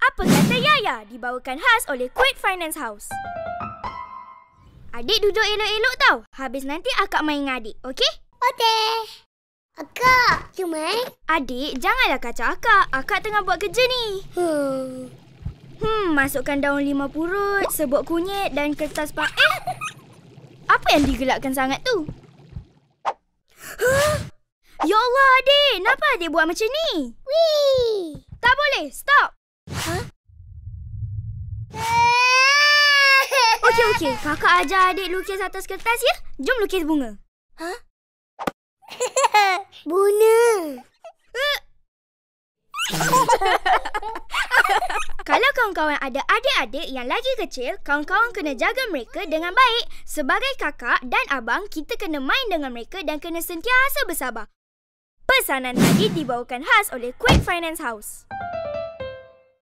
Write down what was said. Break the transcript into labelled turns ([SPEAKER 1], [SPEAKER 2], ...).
[SPEAKER 1] Apa kata Yaya dibawakan khas oleh Quick Finance House. Adik duduk elok-elok tau. Habis nanti akak main dengan adik, okey?
[SPEAKER 2] Okey. Akak, jom main.
[SPEAKER 1] Adik, janganlah kacau akak. Akak tengah buat kerja ni. Masukkan daun 5 purut, sebut kunyit dan kertas apa yang digelakkan sangat tu? Ya Allah, adik. Kenapa adik buat macam ni?
[SPEAKER 2] Wih.
[SPEAKER 1] Tak boleh. Stop. Okey. Kakak ajar adik lukis atas kertas ya. Jom lukis bunga.
[SPEAKER 2] Bunga.
[SPEAKER 1] Kalau kawan-kawan ada adik-adik yang lagi kecil, kawan-kawan kena jaga mereka dengan baik. Sebagai kakak dan abang, kita kena main dengan mereka dan kena sentiasa bersabar. Pesanan tadi dibawakan khas oleh Quick Finance House.